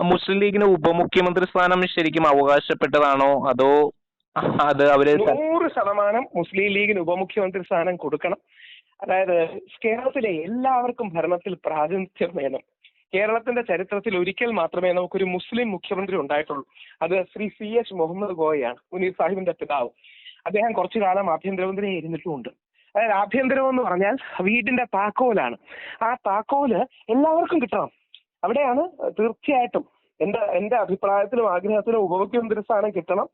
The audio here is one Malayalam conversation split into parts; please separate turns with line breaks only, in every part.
മുസ്ലിം ലീഗിന് ഉപമുഖ്യമന്ത്രി സ്ഥാനം ശരിക്കും അവകാശപ്പെട്ടതാണോ അതോ അത് അവര്
100% മുസ്ലിം ലീഗിന് ഉപമുഖ്യമന്ത്രി സ്ഥാനം കൊടുക്കണം. അതായത് കേരളത്തിലെ എല്ലാവർക്കും ഭരണത്തിൽ പ്രാതിനിധ്യം വേണം. കേരളത്തിന്റെ ചരിത്രത്തിൽ ഒരിക്കൽ മാത്രമേ നമുക്കൊരു മുസ്ലിം മുഖ്യമന്ത്രി ഉണ്ടായിട്ടുള്ളൂ. അത് ശ്രീ CH മുഹമ്മദ് കോയയാണ്, മുനീർ സാഹിബിന്റെ പിതാവ്. അദ്ദേഹം കുറച്ചു കാലം ആഭ്യന്തരമന്ത്രി ഇരുന്നിട്ടുമുണ്ട്. അതായത് ആഭ്യന്തരം എന്ന് പറഞ്ഞാൽ വീടിന്റെ താക്കോലാണ്. ആ താക്കോല് എല്ലാവർക്കും കിട്ടണം. അവിടെയാണ് തീർച്ചയായിട്ടും എന്റെ അഭിപ്രായത്തിലും ആഗ്രഹത്തിലും ഉപമുഖ്യമന്ത്രി സ്ഥാനം കിട്ടണം,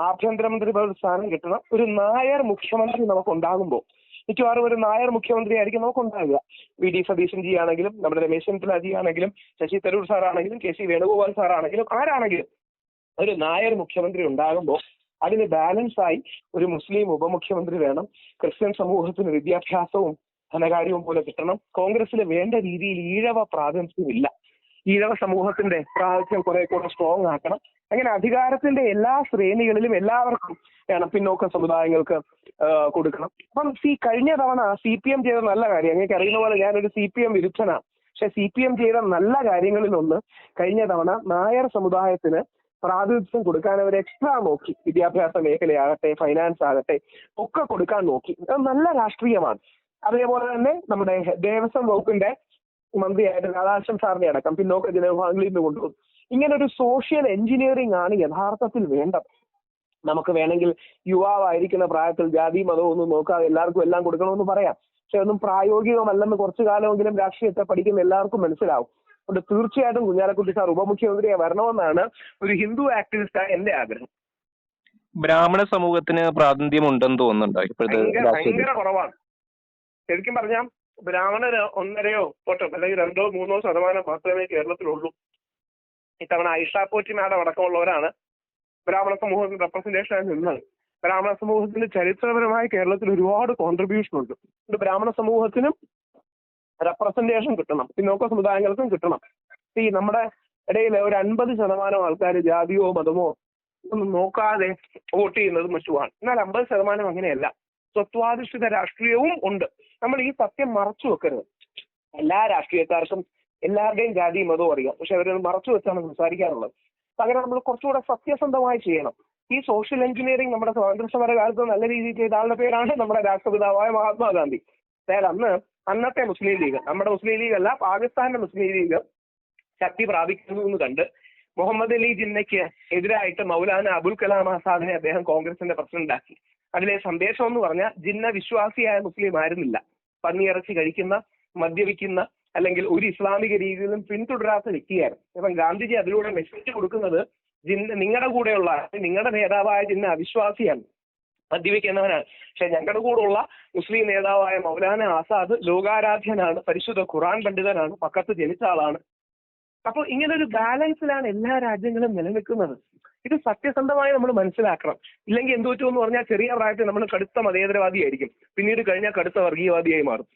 ആഭ്യന്തരമന്ത്രി സ്ഥാനം കിട്ടണം. ഒരു നായർ മുഖ്യമന്ത്രി നമുക്ക് ഉണ്ടാകുമ്പോൾ മിക്കവാറും ഒരു നായർ മുഖ്യമന്ത്രി ആയിരിക്കും നമുക്ക് ഉണ്ടാകുക. VD സതീശൻ ജി ആണെങ്കിലും നമ്മുടെ രമേശ് ചെന്നിത്തല ജി ആണെങ്കിലും ശശി തരൂർ സാറാണെങ്കിലും KC വേണുഗോപാൽ സാറാണെങ്കിലും ആരാണെങ്കിലും ഒരു നായർ മുഖ്യമന്ത്രി ഉണ്ടാകുമ്പോൾ അതിന് ബാലൻസായി ഒരു മുസ്ലിം ഉപമുഖ്യമന്ത്രി വേണം. ക്രിസ്ത്യൻ സമൂഹത്തിന് വിദ്യാഭ്യാസവും ധനകാര്യവും പോലെ കിട്ടണം. കോൺഗ്രസിന് വേണ്ട രീതിയിൽ ഈഴവ പ്രാതിനിധ്യമില്ല. ഈഴവ സമൂഹത്തിന്റെ പ്രാതിനിധ്യം കുറെ കൂടെ സ്ട്രോങ് ആക്കണം. അങ്ങനെ അധികാരത്തിന്റെ എല്ലാ ശ്രേണികളിലും എല്ലാവർക്കും വേണം. പിന്നോക്ക സമുദായങ്ങൾക്ക് കൊടുക്കണം. അപ്പം കഴിഞ്ഞ തവണ CPM ചെയ്ത നല്ല കാര്യം, അങ്ങനെ അറിയുന്ന പോലെ ഞാനൊരു CPM വിരുദ്ധനാണ്. പക്ഷെ CPM ചെയ്ത നല്ല കാര്യങ്ങളിലൊന്ന് കഴിഞ്ഞ തവണ നായർ സമുദായത്തിന് പ്രാതിനിധ്യം കൊടുക്കാൻ അവർ എക്സ്ട്രാ നോക്കി. വിദ്യാഭ്യാസ മേഖലയാകട്ടെ ഫൈനാൻസ് ആകട്ടെ ഒക്കെ കൊടുക്കാൻ നോക്കി. അത് നല്ല രാഷ്ട്രീയമാണ്. അതേപോലെ തന്നെ നമ്മുടെ ദേവസ്വം വകുപ്പിന്റെ മന്ത്രിയായിട്ട് രാധാകൃഷ്ണൻ സാറിനെ അടക്കം പിന്നോക്ക ജനവിഭാഗങ്ങളിൽ നിന്ന് കൊണ്ടുവന്നു. ഇങ്ങനെ ഒരു സോഷ്യൽ എഞ്ചിനീയറിംഗ് ആണ് യഥാർത്ഥത്തിൽ വേണ്ടത്. നമുക്ക് വേണമെങ്കിൽ യുവാവായിരിക്കുന്ന പ്രായത്തിൽ ജാതി മതവും ഒന്നും നോക്കാതെ എല്ലാവർക്കും എല്ലാം കൊടുക്കണമെന്ന് പറയാം. പക്ഷെ ഒന്നും പ്രായോഗികമല്ലെന്ന് കുറച്ചു കാലമെങ്കിലും രാഷ്ട്രീയത്തെ പഠിക്കുന്ന എല്ലാവർക്കും മനസ്സിലാവും. അതുകൊണ്ട് തീർച്ചയായിട്ടും കുഞ്ഞാലിക്കുട്ടി സാർ ഉപമുഖ്യമന്ത്രിയെ വരണമെന്നാണ് ഒരു ഹിന്ദു ആക്ടിവിസ്റ്റായ എന്റെ ആഗ്രഹം.
ബ്രാഹ്മണ സമൂഹത്തിന് പ്രാതിനിധ്യം ഉണ്ടെന്ന് തോന്നുന്നുണ്ടോ ഇപ്പോഴത്തെ?
ഭയങ്കര കുറവാണ്. ശരിക്കും പറഞ്ഞാൽ ബ്രാഹ്മണര് 1.5% അല്ലെങ്കിൽ 2-3% മാത്രമേ കേരളത്തിലുള്ളൂ. ഇത്തവണ ഐഷ പോറ്റി മാഡം അടക്കമുള്ളവരാണ് ബ്രാഹ്മണ സമൂഹത്തിന് റെപ്രസെന്റേഷൻ നിന്നത്. ബ്രാഹ്മണ സമൂഹത്തിന് ചരിത്രപരമായി കേരളത്തിൽ ഒരുപാട് കോൺട്രിബ്യൂഷൻ ഉണ്ട്. ബ്രാഹ്മണ സമൂഹത്തിനും റെപ്രസെന്റേഷൻ കിട്ടണം, പിന്നോക്ക സമുദായങ്ങൾക്കും കിട്ടണം. നമ്മുടെ ഇടയിൽ ഒരു 50% ആൾക്കാർ ജാതിയോ മതമോ ഒന്നും നോക്കാതെ വോട്ട് ചെയ്യുന്നത് മറ്റുമാണ്. എന്നാൽ 50% അങ്ങനെയല്ല. സ്വത്വാധിഷ്ഠിത രാഷ്ട്രീയവും ഉണ്ട്. നമ്മൾ ഈ സത്യം മറച്ചു വെക്കരുത്. എല്ലാ രാഷ്ട്രീയക്കാർക്കും എല്ലാവരുടെയും ജാതി മതവും അറിയാം, പക്ഷെ അവരത് മറച്ചു വെച്ചാണ് സംസാരിക്കാറുള്ളത്. പകരം നമ്മൾ കുറച്ചുകൂടെ സത്യസന്ധമായി ചെയ്യണം. ഈ സോഷ്യൽ എഞ്ചിനീയറിംഗ് നമ്മുടെ സ്വാതന്ത്ര്യ സമര കാലത്ത് നല്ല രീതിയിൽ ചെയ്ത ആളുടെ പേരാണ് നമ്മുടെ രാഷ്ട്രപിതാവായ മഹാത്മാഗാന്ധി. അതായത് അന്നത്തെ മുസ്ലിം ലീഗ്, നമ്മുടെ മുസ്ലിം ലീഗ് അല്ല പാകിസ്ഥാന്റെ മുസ്ലിം ലീഗ് ശക്തി പ്രാപിക്കുന്നു എന്ന് കണ്ട് മുഹമ്മദ് അലി ജിന്നയ്ക്ക് എതിരായിട്ട് മൗലാന അബുൽ കലാം ആസാദിനെ അദ്ദേഹം കോൺഗ്രസിന്റെ പ്രസിഡന്റാക്കി. അതിലെ സന്ദേശം എന്ന് പറഞ്ഞാൽ ജിന്ന വിശ്വാസിയായ മുസ്ലിം ആയിരുന്നില്ല, പന്നിയിറച്ചി കഴിക്കുന്ന, മദ്യപിക്കുന്ന അല്ലെങ്കിൽ ഒരു ഇസ്ലാമിക രീതിയിലും പിന്തുടരാത്ത വ്യക്തിയായിരുന്നു. അപ്പം ഗാന്ധിജി അതിലൂടെ മെസ്സേജ് കൊടുക്കുന്നത് നിങ്ങളുടെ കൂടെയുള്ള നിങ്ങളുടെ നേതാവായ ജിന്ന അവിശ്വാസിയാണ്, മദ്യപിക്കുന്നവനാണ്. പക്ഷെ ഞങ്ങളുടെ കൂടെയുള്ള മുസ്ലിം നേതാവായ മൗലാന ആസാദ് ലോകാരാധ്യനാണ്, പരിശുദ്ധ ഖുർആൻ പണ്ഡിതനാണ്, പക്കത്ത് ജനിച്ച ആളാണ്. അപ്പോൾ ഇങ്ങനൊരു ബാലൻസിലാണ് എല്ലാ രാജ്യങ്ങളും നിലനിൽക്കുന്നത്. ഇത് സത്യസന്ധമായി നമ്മൾ മനസ്സിലാക്കണം. ഇല്ലെങ്കിൽ എന്ത് പറ്റുമെന്ന് പറഞ്ഞാൽ ചെറിയ പ്രായത്തിൽ നമ്മൾ കടുത്ത മതേതരവാദിയായിരിക്കും, പിന്നീട് കഴിഞ്ഞാൽ കടുത്ത വർഗീയവാദിയായി മാറും.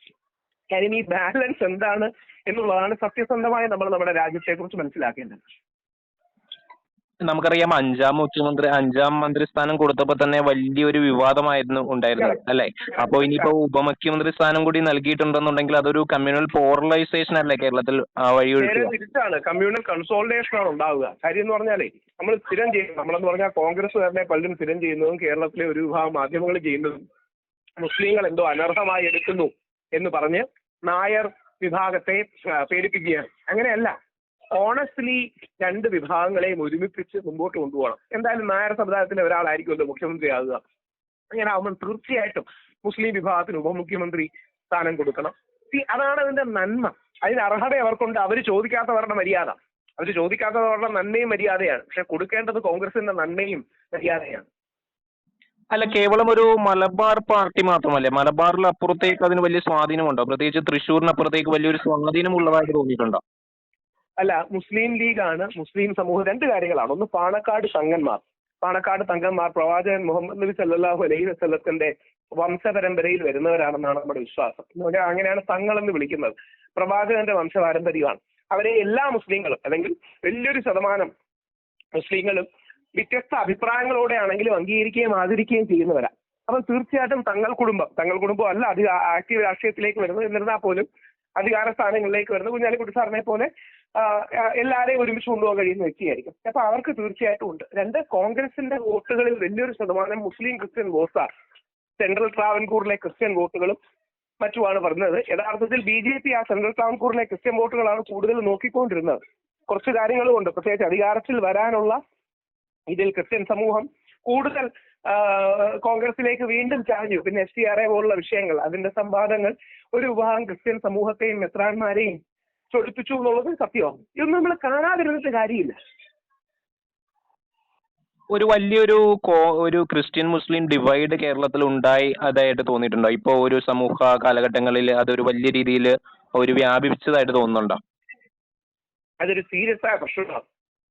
കാര്യം ഈ ബാലൻസ് എന്താണ് എന്നുള്ളതാണ് സത്യസന്ധമായി നമ്മൾ നമ്മുടെ രാജ്യത്തെ കുറിച്ച് മനസ്സിലാക്കേണ്ടത്.
നമുക്കറിയാം അഞ്ചാം മന്ത്രിസ്ഥാനം കൊടുത്തപ്പോൾ തന്നെ വലിയൊരു വിവാദമായിരുന്നു ഉണ്ടായിരുന്നത് അല്ലെ? അപ്പൊ ഇനിയിപ്പോ ഉപമുഖ്യമന്ത്രി സ്ഥാനം കൂടി നൽകിയിട്ടുണ്ടെന്നുണ്ടെങ്കിൽ അതൊരു കമ്മ്യൂണൽ പോറലൈസേഷൻ അല്ലേ കേരളത്തിൽ വഴിയൊഴുക്കുക?
തിരിച്ചാണ്, കമ്മ്യൂണൽ കൺസോളിഡേഷൻ ആണ് ഉണ്ടാവുക. കാര്യം എന്ന് പറഞ്ഞാലേ നമ്മൾ സ്ഥിരം ചെയ്യും, നമ്മളെന്ന് പറഞ്ഞാൽ കോൺഗ്രസ്സുകാരനെ പലരും സ്ഥിരം ചെയ്യുന്നതും കേരളത്തിലെ ഒരു വിഭാഗം മാധ്യമങ്ങൾ ചെയ്യുന്നതും മുസ്ലിങ്ങൾ എന്തോ അനർഹമായി എടുക്കുന്നു എന്ന് പറഞ്ഞ് നായർ വിഭാഗത്തെ പേടിപ്പിക്കുകയാണ്. അങ്ങനെയല്ല, ഓണസ്റ്റ്ലി രണ്ട് വിഭാഗങ്ങളെയും ഒരുമിപ്പിച്ച് മുമ്പോട്ട് കൊണ്ടുപോകണം. എന്തായാലും നായർ സമുദായത്തിലെ ഒരാളായിരിക്കുമല്ലോ മുഖ്യമന്ത്രിയാകുക. അങ്ങനെ ആവുമ്പോൾ തീർച്ചയായിട്ടും മുസ്ലിം വിഭാഗത്തിന് ഉപമുഖ്യമന്ത്രി സ്ഥാനം കൊടുക്കണം. അതാണ് അതിന്റെ നന്മ. അതിന് അർഹത അവർക്കുണ്ട്. അവർ ചോദിക്കാത്തവരുടെ മര്യാദ, അവർ ചോദിക്കാത്തവരുടെ നന്മയും മര്യാദയാണ്. പക്ഷെ കൊടുക്കേണ്ടത് കോൺഗ്രസിന്റെ നന്മയും മര്യാദയാണ്.
അല്ല, കേവലം ഒരു മലബാർ പാർട്ടി മാത്രമല്ലേ? മലബാറിൽ അപ്പുറത്തേക്ക് അതിന് വലിയ സ്വാധീനമുണ്ടോ? പ്രത്യേകിച്ച് തൃശ്ശൂരിനപ്പുറത്തേക്ക് വലിയൊരു സ്വാധീനമുള്ളതായിട്ട് തോന്നിയിട്ടുണ്ടോ?
അല്ല, മുസ്ലിം ലീഗാണ് മുസ്ലിം സമൂഹം. രണ്ട് കാര്യങ്ങളാണ്. ഒന്ന്, പാണക്കാട് തങ്കന്മാർ പ്രവാചകൻ മുഹമ്മദ് നബി സല്ലല്ലാഹു അലൈഹി വസല്ലത്തിന്റെ വംശപരമ്പരയിൽ വരുന്നവരാണെന്നാണ് നമ്മുടെ വിശ്വാസം. അങ്ങനെയാണ് തങ്ങൾ എന്ന് വിളിക്കുന്നത്. പ്രവാചകന്റെ വംശപാരമ്പര്യമാണ്. അവരെ എല്ലാ മുസ്ലിങ്ങളും അല്ലെങ്കിൽ വലിയൊരു ശതമാനം മുസ്ലിങ്ങളും വ്യത്യസ്ത അഭിപ്രായങ്ങളോടെ ആണെങ്കിലും അംഗീകരിക്കുകയും ആദരിക്കുകയും ചെയ്യുന്നവരാ. അപ്പം തീർച്ചയായിട്ടും തങ്ങൾ കുടുംബം അല്ല അധികം ആക്റ്റീവ് രാഷ്ട്രീയത്തിലേക്ക് വരുന്നത്. എന്നിരുന്നാൽ പോലും അധികാര സ്ഥാനങ്ങളിലേക്ക് വരുന്ന കുഞ്ഞാലിക്കുട്ടി സാറിനെ പോലെ എല്ലാവരെയും ഒരുമിച്ച് കൊണ്ടുപോകാൻ കഴിയുന്ന വ്യക്തിയായിരിക്കും. അപ്പൊ അവർക്ക് തീർച്ചയായിട്ടും ഉണ്ട്. രണ്ട്, കോൺഗ്രസിന്റെ വോട്ടുകളിൽ വലിയൊരു ശതമാനം മുസ്ലിം ക്രിസ്ത്യൻ വോട്ടാണ്. സെൻട്രൽ ട്രാവൻകൂറിലെ ക്രിസ്ത്യൻ വോട്ടുകളും മറ്റുമാണ് പറഞ്ഞത്. യഥാർത്ഥത്തിൽ BJP ആ സെൻട്രൽ ട്രാവൻകൂറിലെ ക്രിസ്ത്യൻ വോട്ടുകളാണ് കൂടുതൽ നോക്കിക്കൊണ്ടിരുന്നത്. കുറച്ച് കാര്യങ്ങളുമുണ്ട്, പ്രത്യേകിച്ച് അധികാരത്തിൽ വരാനുള്ള ഇതിൽ ക്രിസ്ത്യൻ സമൂഹം കൂടുതൽ കോൺഗ്രസിലേക്ക് വീണ്ടും ചാഞ്ഞു. പിന്നെ SCRA പോലുള്ള വിഷയങ്ങൾ, അതിന്റെ സംവാദങ്ങൾ ഒരു വിഭാഗം ക്രിസ്ത്യൻ സമൂഹത്തെയും മെത്രാന്മാരെയും ചൊടിപ്പിച്ചു എന്നുള്ളത് സത്യമാണ്. ഇതൊന്നും നമ്മൾ കാണാതിരുന്നിട്ട് കാര്യമില്ല.
ഒരു വലിയൊരു ഒരു ക്രിസ്ത്യൻ മുസ്ലിം ഡിവൈഡ് കേരളത്തിൽ ഉണ്ടായി അതായിട്ട് തോന്നിയിട്ടുണ്ടോ? ഇപ്പോൾ ഒരു സമൂഹ കാലഘട്ടങ്ങളിൽ അതൊരു വലിയ രീതിയിൽ ഒരു വ്യാപിച്ചതായിട്ട് തോന്നുന്നുണ്ടോ?
അതൊരു സീരിയസ് ആയ പ്രശ്നമാണ്.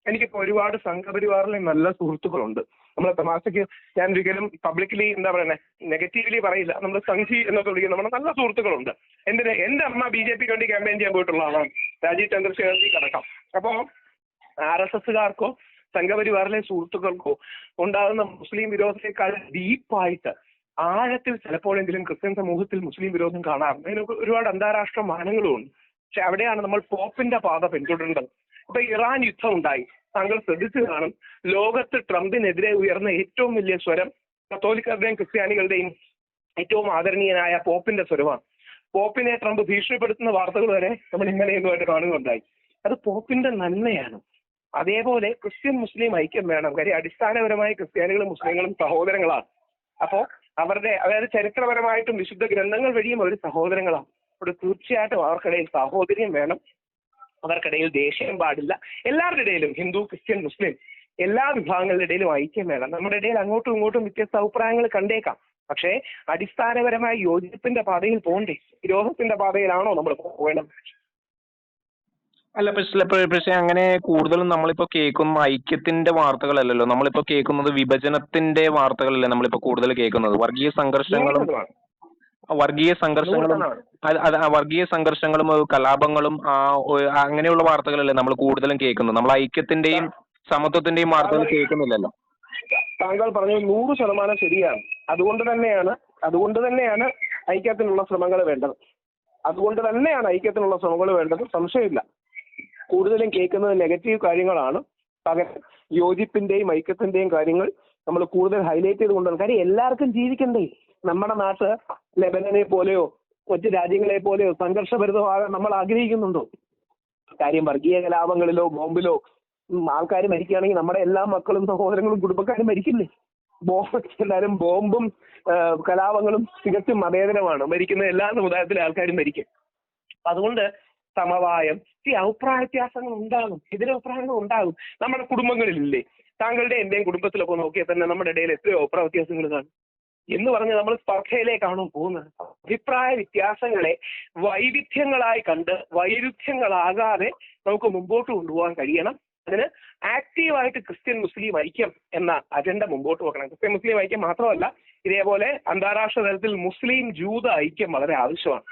എനിക്കിപ്പോൾ ഒരുപാട് സംഘപരിവാറിലെ നല്ല സുഹൃത്തുക്കളുണ്ട്. നമ്മളെ തമാശയ്ക്ക് ഞാൻ ഒരിക്കലും പബ്ലിക്കലി എന്താ പറയുന്നത് നെഗറ്റീവ്ലി പറയില്ല, നമ്മൾ സംഘി എന്നൊക്കെ വിളിക്കുന്ന നമ്മുടെ നല്ല സുഹൃത്തുക്കളുണ്ട്. എന്റെ അമ്മ BJPക്ക് വേണ്ടി ക്യാമ്പയിൻ ചെയ്യാൻ പോയിട്ടുള്ള ആളാണ്, രാജീവ് ചന്ദ്രശേഖർ അടക്കം. അപ്പോൾ RSSകാർക്കോ സംഘപരിവാറിലെ സുഹൃത്തുക്കൾക്കോ ഉണ്ടാകുന്ന മുസ്ലിം വിരോധത്തെക്കാൾ ഡീപ്പായിട്ട് ആഴത്തിൽ ചിലപ്പോഴെങ്കിലും ക്രിസ്ത്യൻ സമൂഹത്തിൽ മുസ്ലിം വിരോധം കാണാറുണ്ട്. അതിനൊക്കെ ഒരുപാട് അന്താരാഷ്ട്ര മാനങ്ങളും ഉണ്ട്. പക്ഷെ അവിടെയാണ് നമ്മൾ പോപ്പിന്റെ പാത പിന്തുടരേണ്ടത്. ഇപ്പൊ ഇറാൻ യുദ്ധം ഉണ്ടായി, താങ്കൾ ശ്രദ്ധിച്ചു കാണും. ലോകത്ത് ട്രംപിനെതിരെ ഉയർന്ന ഏറ്റവും വലിയ സ്വരം കത്തോലിക്കരുടെയും ക്രിസ്ത്യാനികളുടെയും ഏറ്റവും ആദരണീയനായ പോപ്പിന്റെ സ്വരമാണ്. പോപ്പിനെ ട്രംപ് ഭീഷണിപ്പെടുത്തുന്ന വാർത്തകൾ വരെ നമ്മൾ ഇന്നലെയൊന്നുമായിട്ട് കാണുകയുണ്ടായി. അത് പോപ്പിന്റെ നന്മയാണ്. അതേപോലെ ക്രിസ്ത്യൻ മുസ്ലിം ഐക്യം വേണം. കാര്യം അടിസ്ഥാനപരമായി ക്രിസ്ത്യാനികളും മുസ്ലിങ്ങളും സഹോദരങ്ങളാണ്. അപ്പോൾ അതായത് ചരിത്രപരമായിട്ടും വിശുദ്ധ ഗ്രന്ഥങ്ങൾ വഴിയും അവർ സഹോദരങ്ങളാണ്. അവിടെ തീർച്ചയായിട്ടും അവർക്കിടയിൽ സാഹോദര്യം വേണം, അവർക്കിടയിൽ ദേഷ്യം പാടില്ല. എല്ലാവരുടെ ഇടയിലും ഹിന്ദു, ക്രിസ്ത്യൻ, മുസ്ലിം എല്ലാ വിഭാഗങ്ങളുടെ ഇടയിലും ഐക്യം വേണം. നമ്മുടെ ഇടയിൽ അങ്ങോട്ടും ഇങ്ങോട്ടും വ്യത്യസ്ത അഭിപ്രായങ്ങൾ കണ്ടേക്കാം, പക്ഷേ അടിസ്ഥാനപരമായി യോജിപ്പിന്റെ പാതയിൽ പോകണ്ടേ? വിരോധത്തിന്റെ പാതയിലാണോ നമ്മൾ പോകേണ്ടത്?
അല്ല, പക്ഷേ അങ്ങനെ കൂടുതലും നമ്മളിപ്പോ കേൾക്കുന്ന ഐക്യത്തിന്റെ വാർത്തകളല്ലല്ലോ, നമ്മളിപ്പോ കേൾക്കുന്നത് വിഭജനത്തിന്റെ വാർത്തകളല്ലേ നമ്മളിപ്പോ കൂടുതൽ കേൾക്കുന്നത്. വർഗീയ സംഘർഷങ്ങളും കലാപങ്ങളും അങ്ങനെയുള്ള വാർത്തകളല്ലേ നമ്മൾ കൂടുതലും കേൾക്കുന്നത്. നമ്മൾ ഐക്യത്തിന്റെയും സമത്വത്തിന്റെയും വാർത്തകൾ കേൾക്കുന്നില്ലല്ലോ.
താങ്കൾ പറഞ്ഞത് 100% ശരിയാണ്. അതുകൊണ്ട് തന്നെയാണ് ഐക്യത്തിനുള്ള ശ്രമങ്ങൾ വേണ്ടത്. സംശയമില്ല. കൂടുതലും കേൾക്കുന്നത് നെഗറ്റീവ് കാര്യങ്ങളാണ്. പകരം യോജിപ്പിന്റെയും ഐക്യത്തിന്റെയും കാര്യങ്ങൾ നമ്മൾ കൂടുതൽ ഹൈലൈറ്റ് ചെയ്തുകൊണ്ടാണ്. കാര്യം എല്ലാവർക്കും ജീവിക്കണ്ടേ? നമ്മുടെ നാട്ട് ലെബനനെ പോലെയോ മറ്റു രാജ്യങ്ങളെ പോലെയോ സംഘർഷഭരിതമാകാൻ നമ്മൾ ആഗ്രഹിക്കുന്നുണ്ടോ? കാര്യം വർഗീയ കലാപങ്ങളിലോ ബോംബിലോ ആൾക്കാർ മരിക്കുകയാണെങ്കിൽ നമ്മുടെ എല്ലാ മക്കളും സഹോദരങ്ങളും കുടുംബക്കാരും മരിക്കില്ലേ? എല്ലാവരും ബോംബും കലാപങ്ങളും തികച്ചും മതേതരമാണ്. മരിക്കുന്ന എല്ലാ സമുദായത്തിലെ ആൾക്കാരും മരിക്കും. അതുകൊണ്ട് സമവായം, അഭിപ്രായ വ്യത്യാസങ്ങൾ ഉണ്ടാകും, എതിരഭിപ്രായങ്ങൾ ഉണ്ടാകും. നമ്മുടെ കുടുംബങ്ങളിലില്ലേ? താങ്കളുടെ എന്റെയും കുടുംബത്തിലൊക്കെ നോക്കിയാൽ തന്നെ നമ്മുടെ ഇടയിൽ എത്രയോ അഭിപ്രായ വ്യത്യാസങ്ങൾ കാണും. എന്ന് പറഞ്ഞ് നമ്മൾ സ്പർദ്ധയിലേക്കാണോ പോകുന്നത്? അഭിപ്രായ വ്യത്യാസങ്ങളെ വൈവിധ്യങ്ങളായി കണ്ട് വൈരുദ്ധ്യങ്ങളാകാതെ നമുക്ക് മുമ്പോട്ട് കൊണ്ടുപോകാൻ കഴിയണം. അതിന് ആക്റ്റീവായിട്ട് ക്രിസ്ത്യൻ മുസ്ലിം ഐക്യം എന്ന അജണ്ട മുമ്പോട്ട് വെക്കണം. ക്രിസ്ത്യൻ മുസ്ലിം ഐക്യം മാത്രമല്ല, ഇതേപോലെ അന്താരാഷ്ട്ര തലത്തിൽ മുസ്ലിം ജൂത ഐക്യം വളരെ ആവശ്യമാണ്.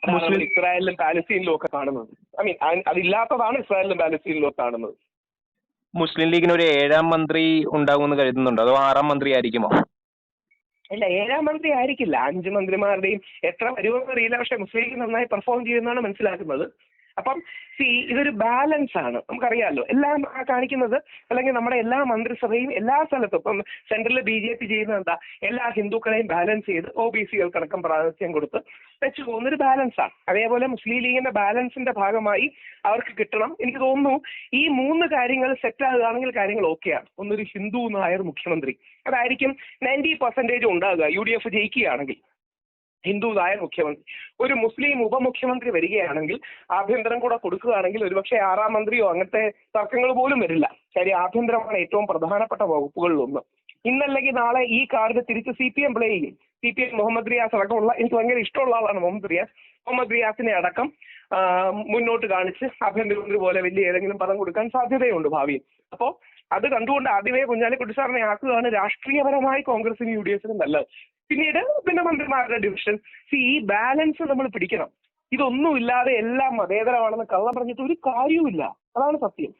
അതാണ് ഇസ്രായേലിലും പാലസ്തീനിലും ഒക്കെ കാണുന്നത്. അതില്ലാത്തതാണ് ഇസ്രായേലിലും പാലസ്തീനിലും ഒക്കെ കാണുന്നത്.
മുസ്ലിം ലീഗിന് ഒരു 7ാം മന്ത്രി ഉണ്ടാകുമെന്ന് കരുതുന്നുണ്ടോ, അതോ 6ാം മന്ത്രി ആയിരിക്കുമോ?
ഇല്ല, 7ാം മന്ത്രി ആയിരിക്കില്ല. 5 മന്ത്രിമാരുടെയും എത്ര വരുമെന്ന് അറിയില്ല. പക്ഷെ മുസ്ലിം ലീഗ് നന്നായി പെർഫോം ചെയ്യുന്നതാണ് മനസ്സിലാക്കുന്നത്. അപ്പം ഇതൊരു ബാലൻസ് ആണ്. നമുക്കറിയാമല്ലോ, എല്ലാം കാണിക്കുന്നത്, അല്ലെങ്കിൽ നമ്മുടെ എല്ലാ മന്ത്രിസഭയും എല്ലാ സ്ഥലത്തും ഇപ്പം സെൻട്രലിൽ BJP ചെയ്യുന്നത് എന്താ? എല്ലാ ഹിന്ദുക്കളെയും ബാലൻസ് ചെയ്ത് OBCകൾക്കടക്കം പ്രാതിനിധ്യം കൊടുത്ത് വെച്ച് പോകുന്നൊരു ബാലൻസാണ്. അതേപോലെ മുസ്ലിം ലീഗിന്റെ ബാലൻസിന്റെ ഭാഗമായി അവർക്ക് കിട്ടണം. എനിക്ക് തോന്നുന്നു ഈ 3 കാര്യങ്ങൾ സെറ്റ് ആകുകയാണെങ്കിൽ കാര്യങ്ങൾ ഓക്കെയാണ്. ഒന്നൊരു ഹിന്ദു നായർ മുഖ്യമന്ത്രി, അതായിരിക്കും 90% ഉണ്ടാകുക UDF ജയിക്കുകയാണെങ്കിൽ. ഹിന്ദു നായർ മുഖ്യമന്ത്രി. ഒരു മുസ്ലിം ഉപമുഖ്യമന്ത്രി വരികയാണെങ്കിൽ, ആഭ്യന്തരം കൂടെ കൊടുക്കുകയാണെങ്കിൽ ഒരുപക്ഷെ 6ാം മന്ത്രിയോ അങ്ങനത്തെ തർക്കങ്ങൾ പോലും വരില്ല. കാര്യം ആഭ്യന്തരമാണ് ഏറ്റവും പ്രധാനപ്പെട്ട വകുപ്പുകളിലൊന്ന്. ഇന്നല്ലെങ്കിൽ നാളെ ഈ കാർഡ് തിരിച്ച് CPM പ്ലേ ചെയ്യും. CPM മുഹമ്മദ് റിയാസ് അടക്കമുള്ള, എനിക്ക് ഭയങ്കര ഇഷ്ടമുള്ള ആളാണ് മുഹമ്മദ് റിയാസിനെ അടക്കം മുന്നോട്ട് കാണിച്ച് ആഭ്യന്തരമന്ത്രി പോലെ വലിയ ഏതെങ്കിലും പദം കൊടുക്കാൻ സാധ്യതയുണ്ട് ഭാവിയിൽ. അപ്പോൾ അത് കണ്ടുകൊണ്ട് ആദ്യമേ കുഞ്ഞാലിക്കുട്ടി സാറിനെ ആക്കുകയാണ് രാഷ്ട്രീയപരമായി കോൺഗ്രസിനും UDFനും നല്ലത്. പിന്നീട് മന്ത്രിമാരുടെ ഡിവിഷൻ. ഈ ബാലൻസ് നമ്മൾ പിടിക്കണം. ഇതൊന്നുമില്ലാതെ എല്ലാം മതേതരമാണെന്ന് കള്ളം പറഞ്ഞിട്ട് ഒരു കാര്യവുമില്ല. അതാണ് സത്യം.